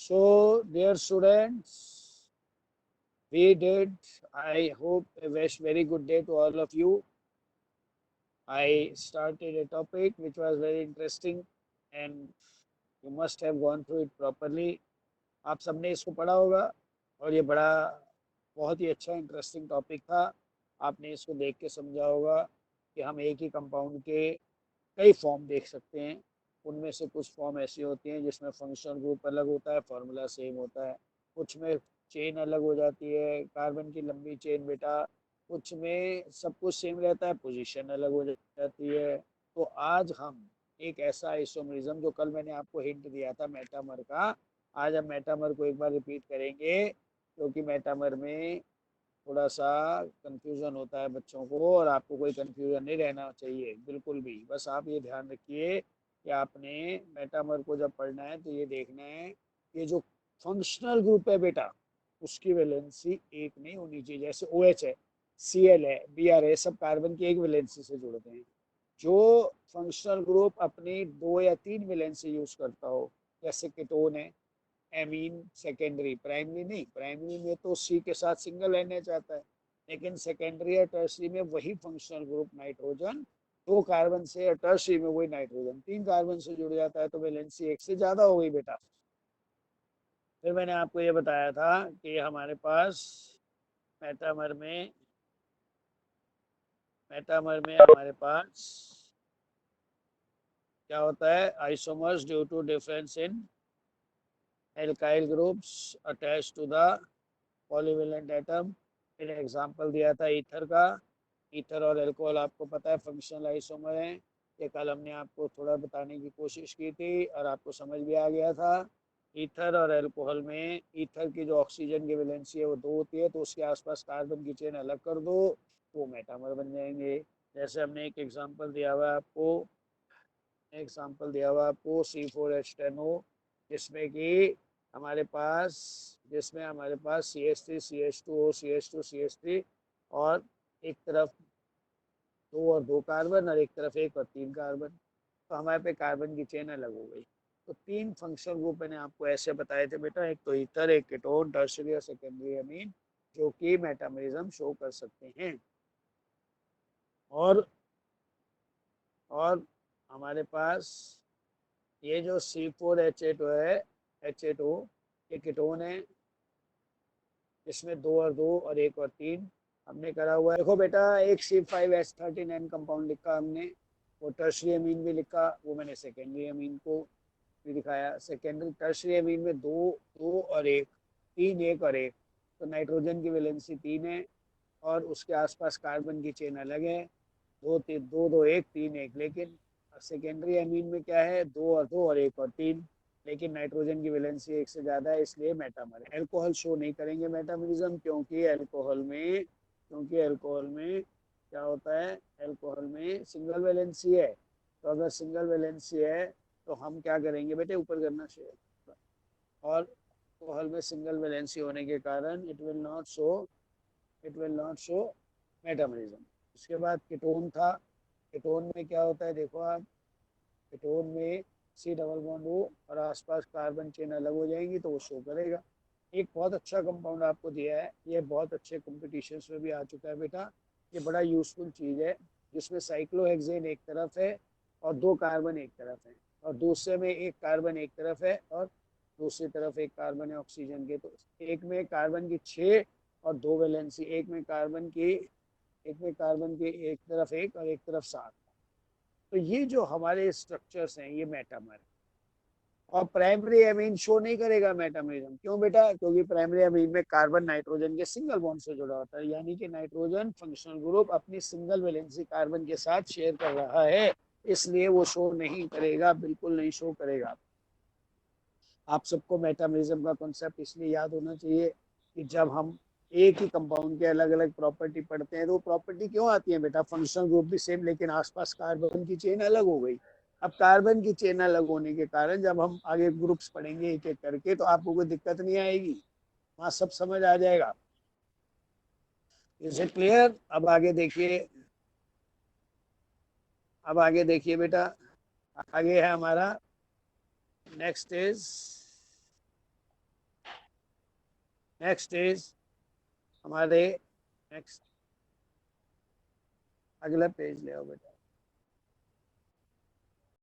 So, dear students, we did, I hope, a very good day to all of you. I started a topic which was very interesting and you must have gone through it properly. आप सबने इसको पढ़ा होगा और ये बड़ा बहुत ही अच्छा इंटरेस्टिंग टॉपिक था। आपने इसको देख के समझा होगा कि हम एक ही कंपाउंड के कई फॉर्म देख सकते हैं। उनमें से कुछ फॉर्म ऐसी होती हैं जिसमें फंक्शनल ग्रुप अलग होता है, फार्मूला सेम होता है। कुछ में चेन अलग हो जाती है, कार्बन की लंबी चेन बेटा। कुछ में सब कुछ सेम रहता है, पोजीशन अलग हो जाती है। तो आज हम एक ऐसा आइसोमरिज्म, जो कल मैंने आपको हिंट दिया था मेटामर का, आज हम मेटामर को एक बार रिपीट करेंगे, क्योंकि मेटामर में थोड़ा सा कंफ्यूजन होता है बच्चों को, और आपको कोई कंफ्यूजन नहीं रहना चाहिए बिल्कुल भी। बस आप ये ध्यान रखिए कि आपने मेटामर को जब पढ़ना है तो ये देखना है कि जो फंक्शनल ग्रुप है बेटा, उसकी वैलेंसी एक नहीं होनी चाहिए। जैसे ओ एच है, सी एल है, बी आर है, सब कार्बन की एक वैलेंसी से जुड़ते हैं। जो फंक्शनल ग्रुप अपनी दो या तीन वैलेंसी यूज करता हो, जैसे कीटोन है, एमीन सेकेंडरी, प्राइमरी नहीं। प्राइमरी में तो सी के साथ सिंगल रहना चाहता है, लेकिन सेकेंडरी या टर्सरी में वही फंक्शनल ग्रुप नाइट्रोजन दो कार्बन से, या टर्सरी में वही नाइट्रोजन तीन कार्बन से जुड़ जाता है, तो वैलेंसी एक से ज्यादा हो गई बेटा। फिर मैंने आपको ये बताया था कि हमारे पास मेटामर में हमारे पास क्या होता है, isomers due to difference in alkyl groups attach to the polyvalent atom. फिर एग्जांपल दिया था ईथर का। ईथर और अल्कोहल आपको पता है फंक्शनल आइसोमर हैं। ये कल हमने आपको थोड़ा बताने की कोशिश की थी और आपको समझ भी आ गया था। ईथर और अल्कोहल में ईथर की जो ऑक्सीजन की वैलेंसी है वो दो होती है, तो उसके आसपास कार्बन की चेन अलग कर दो, वो मेटामर बन जाएंगे। जैसे हमने एक एग्जांपल दिया हुआ आपको C4H10O, जिसमें कि हमारे पास CH3 CH2O CH2 CH3, और एक तरफ दो और दो कार्बन, और एक तरफ एक और तीन कार्बन। तो हमारे पे कार्बन की चेन अलग हो गई। तो तीन फंक्शनल ग्रुप मैंने आपको ऐसे बताए थे बेटा, एक तो ईथर, एक कीटोन, टर्शियरी और सेकेंडरी अमीन, जो कि मेटामरिज्म शो कर सकते हैं। और और हमारे पास ये जो C4H8O है, H8O, ये कीटोन है, इसमें दो और दो और एक और तीन हमने करा हुआ है। देखो बेटा, एक C5H13N कंपाउंड लिखा हमने, वो टर्शरी अमीन भी लिखा, वो मैंने सेकेंडरी अमीन को भी दिखाया। सेकेंडरी टर्शरी अमीन में दो दो और एक, तीन एक और एक, तो नाइट्रोजन की वैलेंसी तीन है और उसके आसपास कार्बन की चेन अलग है, दो तीन, दो दो एक, तीन एक। लेकिन सेकेंडरी अमीन में क्या है, दो और एक और तीन, लेकिन नाइट्रोजन की वैलेंसी एक से ज़्यादा है, इसलिए मेटामर है। अल्कोहल शो नहीं करेंगे मेटामरिज्म, क्योंकि अल्कोहल में क्या होता है, अल्कोहल में सिंगल वैलेंसी है। तो अगर सिंगल वैलेंसी है तो हम क्या करेंगे बेटे, ऊपर करना चाहिए। और अल्कोहल में सिंगल वैलेंसी होने के कारण it will not show metamerism. उसके बाद कीटोन था। कीटोन में क्या होता है, देखो आप, कीटोन में C डबल बॉन्ड O और आसपास कार्बन चेन अलग हो जाएंगी, तो वो शो करेगा। एक बहुत अच्छा कंपाउंड आपको दिया है, ये बहुत अच्छे कॉम्पिटिशन्स में भी आ चुका है बेटा। ये बड़ा यूजफुल चीज़ है, जिसमें साइक्लोहेक्सेन एक तरफ है और दो कार्बन एक तरफ है, और दूसरे में एक कार्बन एक तरफ है और दूसरी तरफ एक कार्बन है ऑक्सीजन के। तो एक में कार्बन की छः और दो वैलेंसी, एक में कार्बन की एक तरफ एक और एक तरफ सात। तो ये जो हमारे स्ट्रक्चर्स हैं, ये मेटामर है। और प्राइमरी अमीन शो नहीं करेगा मेटामरिज्म, क्यों बेटा, क्योंकि प्राइमरी अमीन में कार्बन नाइट्रोजन के सिंगल बॉन्ड से जुड़ा होता है, यानी कि नाइट्रोजन फंक्शनल ग्रुप अपनी सिंगल वैलेंसी कार्बन के साथ शेयर कर रहा है, इसलिए वो शो नहीं करेगा, बिल्कुल नहीं शो करेगा। आप सबको मेटामरिज्म का कॉन्सेप्ट इसलिए याद होना चाहिए कि जब हम एक ही कंपाउंड के अलग अलग प्रॉपर्टी पढ़ते हैं, तो प्रॉपर्टी क्यों आती है बेटा, फंक्शनल ग्रुप भी सेम, लेकिन आसपास कार्बन की चेन अलग हो गई। अब कार्बन की चेन अलग होने के कारण जब हम आगे ग्रुप्स पढ़ेंगे एक एक करके, तो आपको कोई दिक्कत नहीं आएगी, वहाँ सब समझ आ जाएगा। Is it clear? अब आगे देखिए बेटा, आगे है हमारा नेक्स्ट इज नेक्स्ट इज हमारे नेक्स्ट अगला पेज ले आओ बेटा।